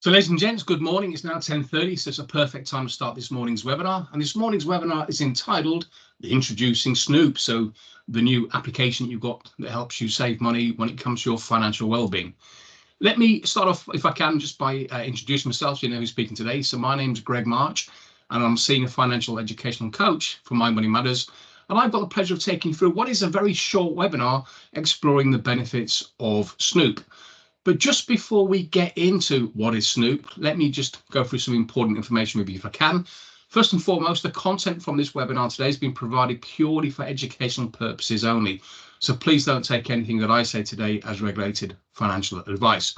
So ladies and gents, good morning. It's now 10:30, so it's a perfect time to start this morning's webinar. And this morning's webinar is entitled Introducing Snoop. So the new application you've got that helps you save money when it comes to your financial well-being. Let me start off, if I can, just by introducing myself. You know who's speaking today. So my name's Greg March, and I'm Senior Financial Educational Coach for My Money Matters. And I've got the pleasure of taking you through what is a very short webinar exploring the benefits of Snoop. But just before we get into what is Snoop, let me just go through some important information with you if I can. First and foremost, the content from this webinar today has been provided purely for educational purposes only. So please don't take anything that I say today as regulated financial advice.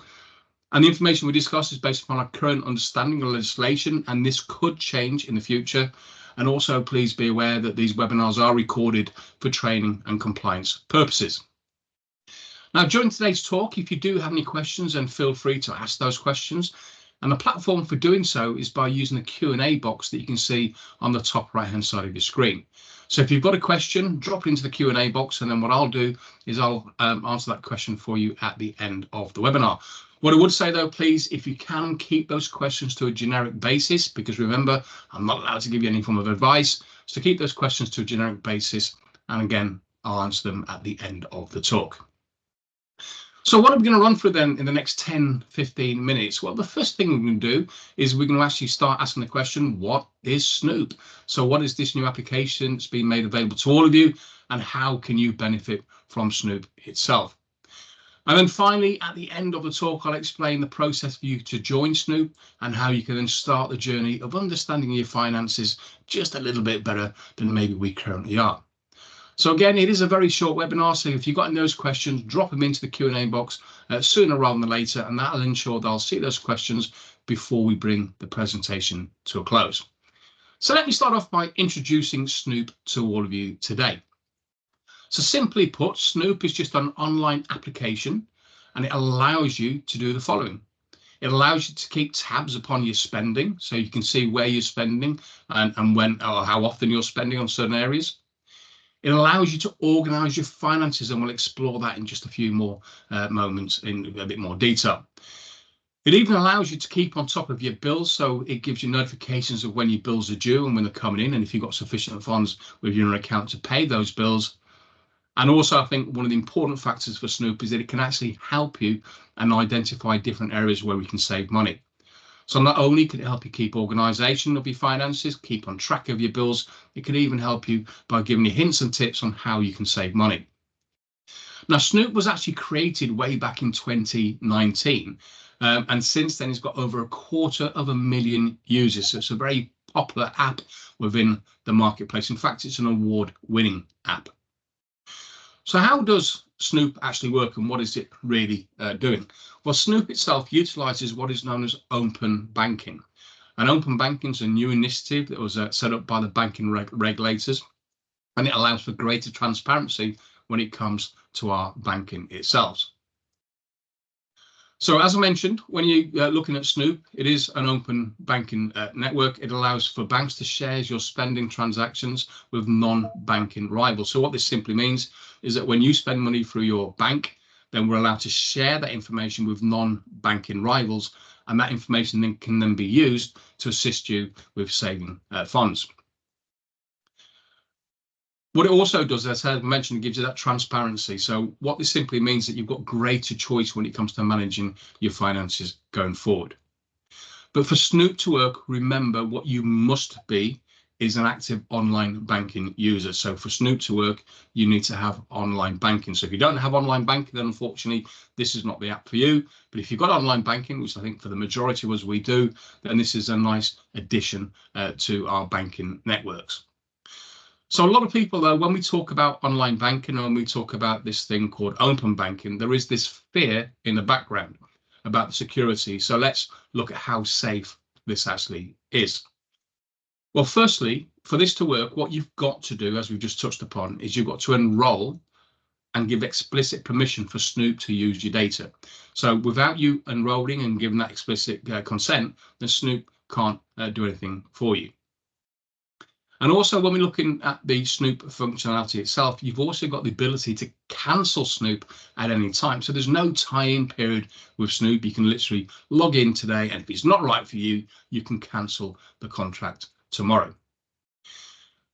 And the information we discuss is based upon our current understanding of legislation, and this could change in the future. And also, please be aware that these webinars are recorded for training and compliance purposes. Now, during today's talk, if you do have any questions, then feel free to ask those questions. And the platform for doing so is by using the Q&A box that you can see on the top right-hand side of your screen. So if you've got a question, drop it into the Q&A box, and then what I'll do is I'll answer that question for you at the end of the webinar. What I would say, though, please, if you can, keep those questions to a generic basis, because remember, I'm not allowed to give you any form of advice. So keep those questions to a generic basis. And again, I'll answer them at the end of the talk. So what are we going to run through then in the next 10-15 minutes? Well, the first thing we're going to do is we're going to actually start asking the question, what is Snoop? So what is this new application that's been made available to all of you, and how can you benefit from Snoop itself? And then finally, at the end of the talk, I'll explain the process for you to join Snoop and how you can then start the journey of understanding your finances just a little bit better than maybe we currently are. So again, it is a very short webinar, so if you've got those questions, drop them into the Q&A box sooner rather than later, and that'll ensure that I'll see those questions before we bring the presentation to a close. So let me start off by introducing Snoop to all of you today. So simply put, Snoop is just an online application, and it allows you to do the following. It allows you to keep tabs upon your spending, so you can see where you're spending and when or how often you're spending on certain areas. It allows you to organise your finances, and we'll explore that in just a few more moments in a bit more detail. It even allows you to keep on top of your bills, so it gives you notifications of when your bills are due and when they're coming in, and if you've got sufficient funds with your account to pay those bills. And also, I think one of the important factors for Snoop is that it can actually help you and identify different areas where we can save money. So not only can it help you keep organisation of your finances, keep on track of your bills, it can even help you by giving you hints and tips on how you can save money. Now, Snoop was actually created way back in 2019, and since then it's got over 250,000 users. So it's a very popular app within the marketplace. In fact, it's an award-winning app. So how does Snoop actually work, and what is it really doing? Well, Snoop itself utilises what is known as open banking. And open banking is a new initiative that was set up by the banking regulators, and it allows for greater transparency when it comes to our banking itself. So as I mentioned, when you're looking at Snoop, it is an open banking network. It allows for banks to share your spending transactions with non-banking rivals. So what this simply means is that when you spend money through your bank, then we're allowed to share that information with non-banking rivals, and that information then can be used to assist you with saving funds. What it also does, as I mentioned, gives you that transparency. So what this simply means is that you've got greater choice when it comes to managing your finances going forward. But for Snoop to work, remember what you must be is an active online banking user. So for Snoop to work, you need to have online banking. So if you don't have online banking, then unfortunately, this is not the app for you. But if you've got online banking, which I think for the majority of us we do, then this is a nice addition to our banking networks. So a lot of people, though, when we talk about online banking and when we talk about this thing called open banking, there is this fear in the background about the security. So let's look at how safe this actually is. Well, firstly, for this to work, what you've got to do, as we've just touched upon, is you've got to enroll and give explicit permission for Snoop to use your data. So without you enrolling and giving that explicit consent, then Snoop can't do anything for you. And also, when we're looking at the Snoop functionality itself, you've also got the ability to cancel Snoop at any time. So there's no tie-in period with Snoop. You can literally log in today, and if it's not right for you, you can cancel the contract tomorrow.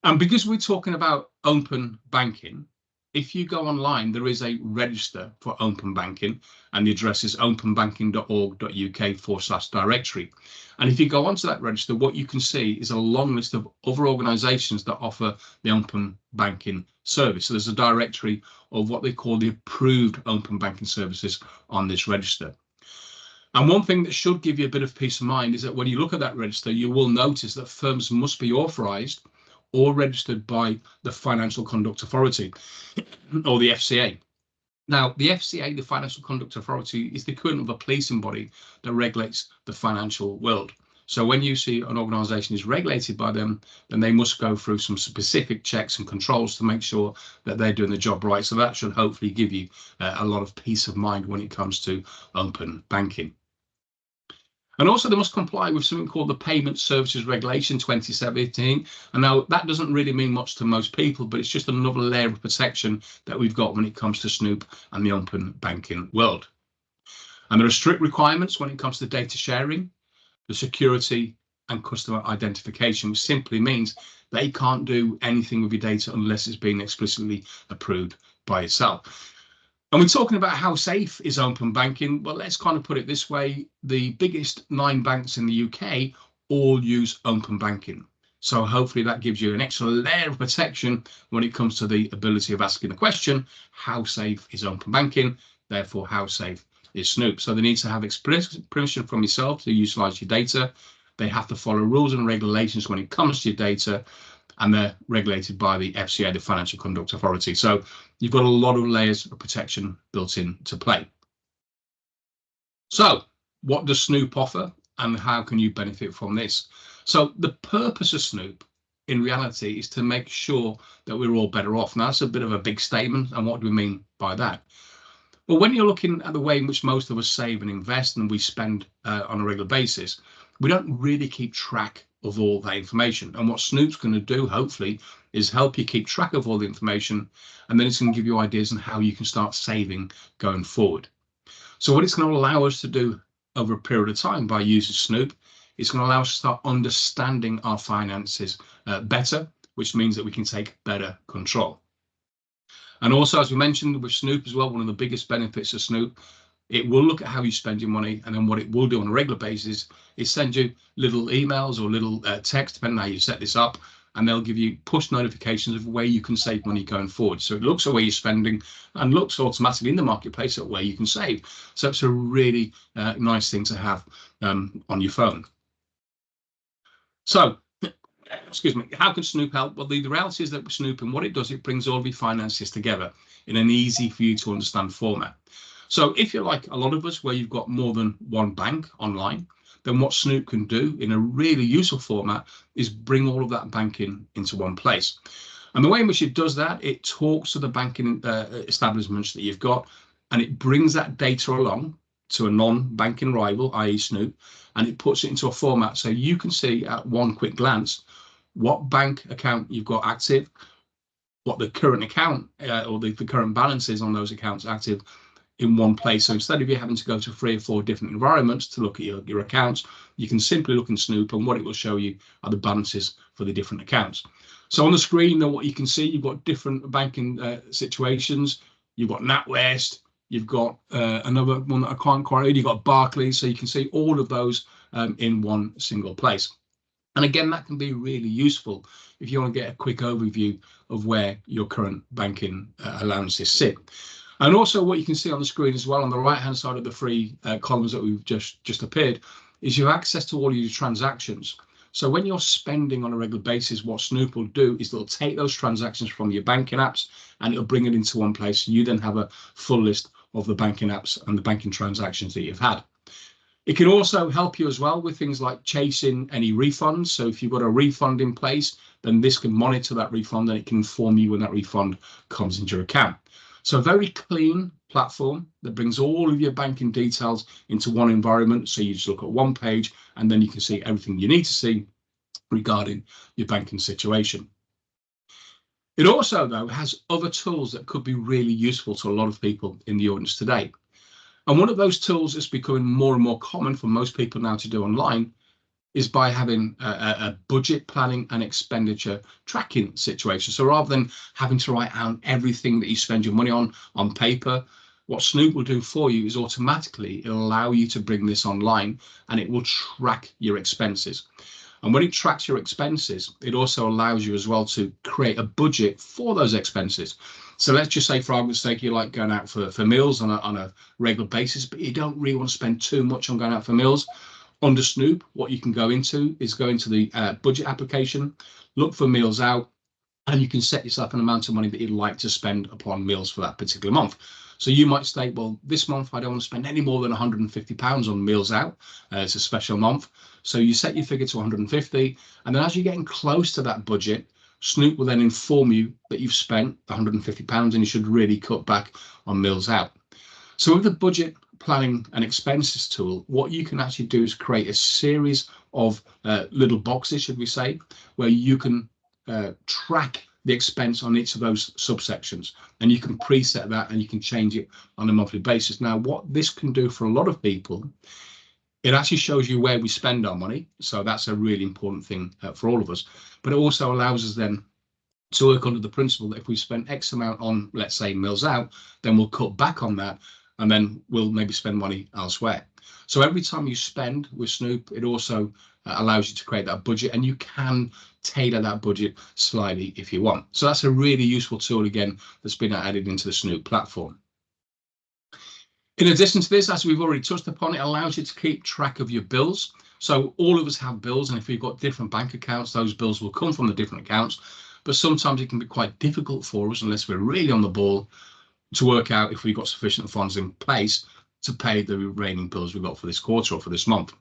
And because we're talking about open banking, if you go online, there is a register for open banking, and the address is openbanking.org.uk/directory. And if you go onto that register, what you can see is a long list of other organisations that offer the open banking service. So there's a directory of what they call the approved open banking services on this register. And one thing that should give you a bit of peace of mind is that when you look at that register, you will notice that firms must be authorised or registered by the Financial Conduct Authority, or the FCA. Now, the FCA, the Financial Conduct Authority, is the equivalent of a policing body that regulates the financial world. So when you see an organisation is regulated by them, then they must go through some specific checks and controls to make sure that they're doing the job right. So that should hopefully give you a lot of peace of mind when it comes to open banking. And also, they must comply with something called the Payment Services Regulation 2017. And now that doesn't really mean much to most people, but it's just another layer of protection that we've got when it comes to Snoop and the open banking world. And there are strict requirements when it comes to data sharing, the security and customer identification, which simply means they can't do anything with your data unless it's been explicitly approved by yourself. And we're talking about how safe is open banking. Well, let's kind of put it this way. The biggest 9 banks in the UK all use open banking. So hopefully that gives you an extra layer of protection when it comes to the ability of asking the question, how safe is open banking? Therefore, how safe is Snoop? So they need to have explicit permission from yourself to utilise your data. They have to follow rules and regulations when it comes to your data, and they're regulated by the FCA, the Financial Conduct Authority. So you've got a lot of layers of protection built into play. So what does Snoop offer, and how can you benefit from this? So the purpose of Snoop in reality is to make sure that we're all better off. Now, that's a bit of a big statement, and what do we mean by that? Well, when you're looking at the way in which most of us save and invest and we spend on a regular basis, we don't really keep track of all that information. And what Snoop's going to do, hopefully, is help you keep track of all the information, and then it's going to give you ideas on how you can start saving going forward. So what it's going to allow us to do over a period of time by using Snoop, it's going to allow us to start understanding our finances better, which means that we can take better control. And also, as we mentioned with Snoop as well, one of the biggest benefits of Snoop, it will look at how you spend your money, and then what it will do on a regular basis is send you little emails or little text, depending on how you set this up, and they'll give you push notifications of where you can save money going forward. So it looks at where you're spending and looks automatically in the marketplace at where you can save. So it's a really nice thing to have on your phone. So, excuse me, how can Snoop help? Well, the reality is that Snoop, and what it does, it brings all of your finances together in an easy for you to understand format. So if you're like a lot of us, where you've got more than one bank online, then what Snoop can do in a really useful format is bring all of that banking into one place. And the way in which it does that, it talks to the banking establishments that you've got, and it brings that data along to a non-banking rival, i.e. Snoop, and it puts it into a format so you can see at one quick glance what bank account you've got active, what the current account or the current balance is on those accounts active in one place. So instead of you having to go to 3 or 4 different environments to look at your accounts, you can simply look in Snoop, and what it will show you are the balances for the different accounts. So on the screen, then what you can see, you've got different banking situations. You've got NatWest, you've got another one that I can't quite read, you've got Barclays, so you can see all of those in one single place. And again, that can be really useful if you want to get a quick overview of where your current banking allowances sit. And also what you can see on the screen as well, on the right hand side of the 3 columns that we've just appeared, is you have access to all of your transactions. So when you're spending on a regular basis, what Snoop will do is they'll take those transactions from your banking apps and it'll bring it into one place. You then have a full list of the banking apps and the banking transactions that you've had. It can also help you as well with things like chasing any refunds. So if you've got a refund in place, then this can monitor that refund and it can inform you when that refund comes into your account. So a very clean platform that brings all of your banking details into one environment. So you just look at one page and then you can see everything you need to see regarding your banking situation. It also, though, has other tools that could be really useful to a lot of people in the audience today. And one of those tools is becoming more and more common for most people now to do online is by having a budget planning and expenditure tracking situation. So rather than having to write down everything that you spend your money on paper, what Snoop will do for you is automatically it'll allow you to bring this online and it will track your expenses. And when it tracks your expenses, it also allows you as well to create a budget for those expenses. So let's just say, for argument's sake, you like going out for meals on a regular basis, but you don't really want to spend too much on going out for meals. Under Snoop, what you can go into is go into the budget application, look for meals out, and you can set yourself an amount of money that you'd like to spend upon meals for that particular month. So you might state, well, this month I don't want to spend any more than £150 on meals out. It's a special month. So you set your figure to 150. And then as you're getting close to that budget, Snoop will then inform you that you've spent £150 and you should really cut back on meals out. So with the budget planning and expenses tool, what you can actually do is create a series of little boxes, should we say, where you can track the expense on each of those subsections, and you can preset that and you can change it on a monthly basis. Now, what this can do for a lot of people, it actually shows you where we spend our money. So that's a really important thing for all of us, but it also allows us then to work under the principle that if we spend X amount on, let's say, meals out, then we'll cut back on that and then we'll maybe spend money elsewhere. So every time you spend with Snoop, it also allows you to create that budget, and you can tailor that budget slightly if you want. So that's a really useful tool, again, that's been added into the Snoop platform. In addition to this, as we've already touched upon, it allows you to keep track of your bills. So all of us have bills, and if we've got different bank accounts, those bills will come from the different accounts. But sometimes it can be quite difficult for us, unless we're really on the ball, to work out if we've got sufficient funds in place to pay the remaining bills we've got for this quarter or for this month.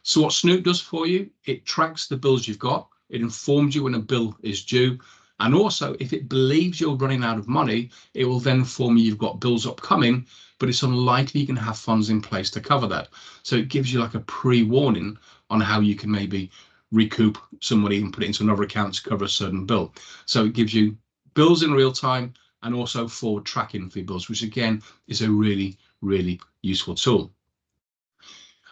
So what Snoop does for you, it tracks the bills you've got, it informs you when a bill is due, and also if it believes you're running out of money, it will then inform you you've got bills upcoming, but it's unlikely you can have funds in place to cover that. So it gives you like a pre-warning on how you can maybe recoup some money and put it into another account to cover a certain bill. So it gives you bills in real time and also forward tracking for your bills, which again is a really, really useful tool.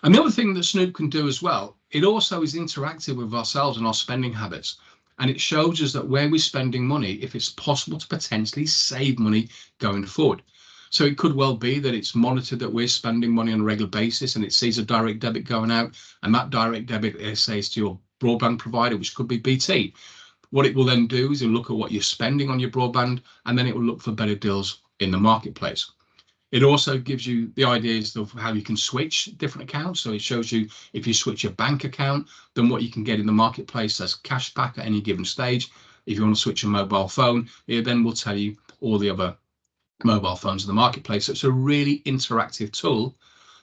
And the other thing that Snoop can do as well, it also is interactive with ourselves and our spending habits. And it shows us that where we're spending money, if it's possible to potentially save money going forward. So it could well be that it's monitored that we're spending money on a regular basis and it sees a direct debit going out, and that direct debit, it says to your broadband provider, which could be BT. What it will then do is it'll look at what you're spending on your broadband, and then it will look for better deals in the marketplace. It also gives you the ideas of how you can switch different accounts. So it shows you if you switch your bank account, then what you can get in the marketplace as cash back at any given stage. If you want to switch a mobile phone, it then will tell you all the other mobile phones in the marketplace. So it's a really interactive tool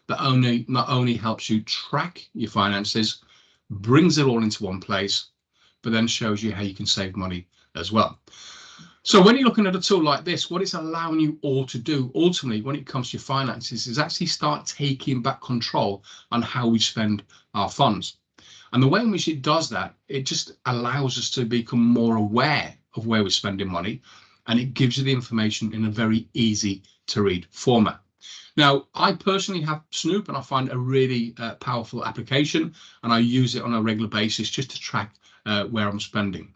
that not only helps you track your finances, brings it all into one place, but then shows you how you can save money as well. So when you're looking at a tool like this, what it's allowing you all to do ultimately when it comes to your finances is actually start taking back control on how we spend our funds. And the way in which it does that, it just allows us to become more aware of where we're spending money, and it gives you the information in a very easy to read format. Now, I personally have Snoop, and I find it a really powerful application, and I use it on a regular basis just to track where I'm spending.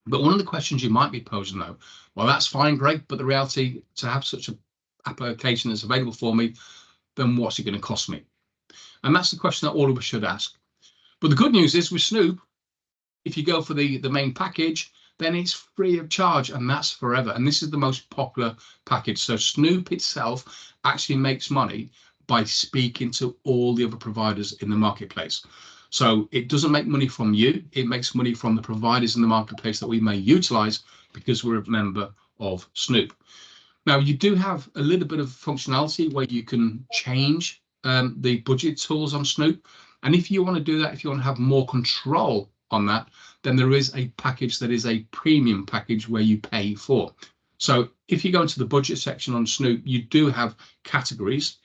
But one of the questions you might be posing though, well, that's fine, great, but the reality, to have such an application that's available for me, then what's it going to cost me? And that's the question that all of us should ask. But the good news is with Snoop, if you go for the main package, then it's free of charge, and that's forever. And this is the most popular package. So Snoop itself actually makes money by speaking to all the other providers in the marketplace. So it doesn't make money from you, it makes money from the providers in the marketplace that we may utilize because we're a member of Snoop. Now, you do have a little bit of functionality where you can change the budget tools on Snoop. And if you want to do that, if you want to have more control on that, then there is a package that is a premium package where you pay for. So if you go into the budget section on Snoop, you do have categories.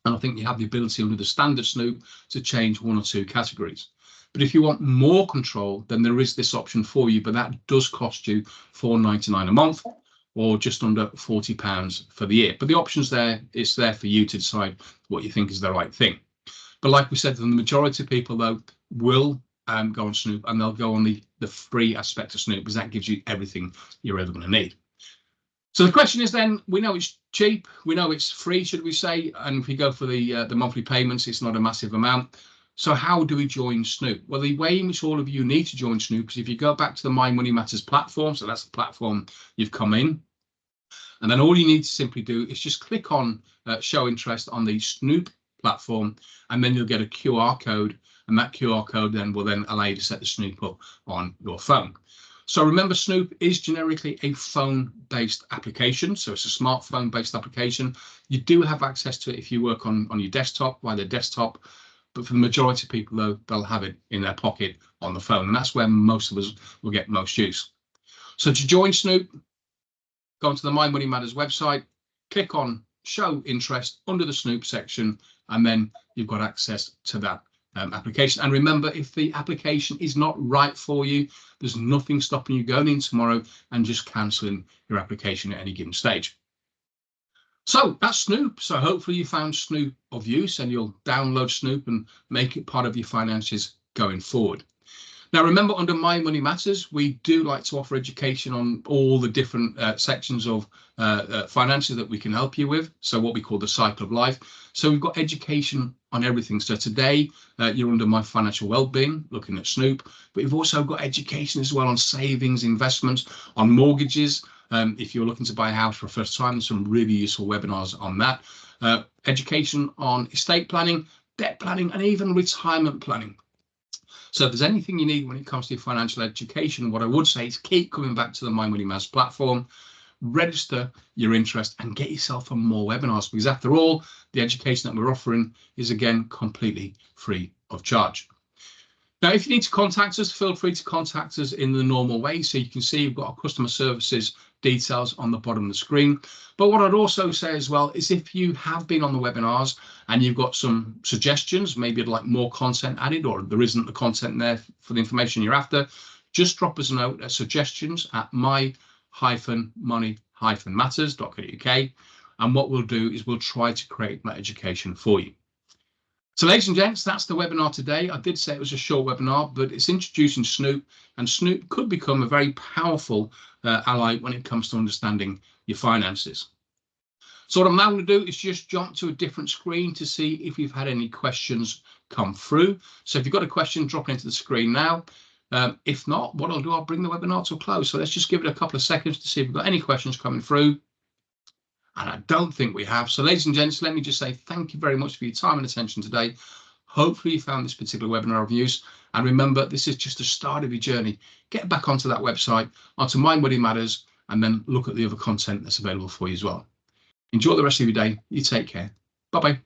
And I think you have the ability under the standard Snoop to change 1 or 2 categories. But if you want more control, then there is this option for you, but that does cost you £4.99 a month, or just under £40 for the year. But the option's there. It's there for you to decide what you think is the right thing. But like we said, the majority of people, though, will go on Snoop, and they'll go on the free aspect of Snoop, because that gives you everything you're ever going to need. So the question is then, we know it's cheap, we know it's free, should we say, and if we go for the monthly payments, it's not a massive amount. So how do we join Snoop? Well, the way in which all of you need to join Snoop is if you go back to the My Money Matters platform, so that's the platform you've come in, and then all you need to simply do is just click on show interest on the Snoop platform, and then you'll get a QR code, and that QR code then will then allow you to set the Snoop up on your phone. So remember, Snoop is generically a phone-based application, so it's a smartphone-based application. You do have access to it if you work on your desktop, via the desktop, but for the majority of people, though, they'll have it in their pocket on the phone, and that's where most of us will get most use. So to join Snoop, go onto the My Money Matters website, click on show interest under the Snoop section, and then you've got access to that application. And remember, if the application is not right for you, there's nothing stopping you going in tomorrow and just cancelling your application at any given stage. So that's Snoop. So hopefully you found Snoop of use, and you'll download Snoop and make it part of your finances going forward. Now, remember, under My Money Matters, we do like to offer education on all the different sections of finances that we can help you with. So what we call the cycle of life. So we've got education on everything. So today you're under My Financial Wellbeing, looking at Snoop, but we've also got education as well on savings, investments, on mortgages. If you're looking to buy a house for the first time, there's some really useful webinars on that. Education on estate planning, debt planning, and even retirement planning. So if there's anything you need when it comes to your financial education, what I would say is keep coming back to the My Money Matters platform, register your interest, and get yourself on more webinars, because after all, the education that we're offering is, again, completely free of charge. Now, if you need to contact us, feel free to contact us in the normal way. So you can see you've got our customer services details on the bottom of the screen. But what I'd also say as well is, if you have been on the webinars and you've got some suggestions, maybe you'd like more content added, or there isn't the content there for the information you're after, just drop us a note at my-money-matters.co.uk. And what we'll do is we'll try to create that education for you. So ladies and gents, that's the webinar today. I did say it was a short webinar, but it's introducing Snoop, and Snoop could become a very powerful ally when it comes to understanding your finances. So what I'm now going to do is just jump to a different screen to see if you've had any questions come through. So if you've got a question, drop it into the screen now. If not, what I'll do, I'll bring the webinar to a close. So let's just give it a couple of seconds to see if we've got any questions coming through. And I don't think we have. So ladies and gents, let me just say thank you very much for your time and attention today. Hopefully you found this particular webinar of use. And remember, this is just the start of your journey. Get back onto that website, onto My Money Matters, and then look at the other content that's available for you as well. Enjoy the rest of your day. You take care. Bye-bye.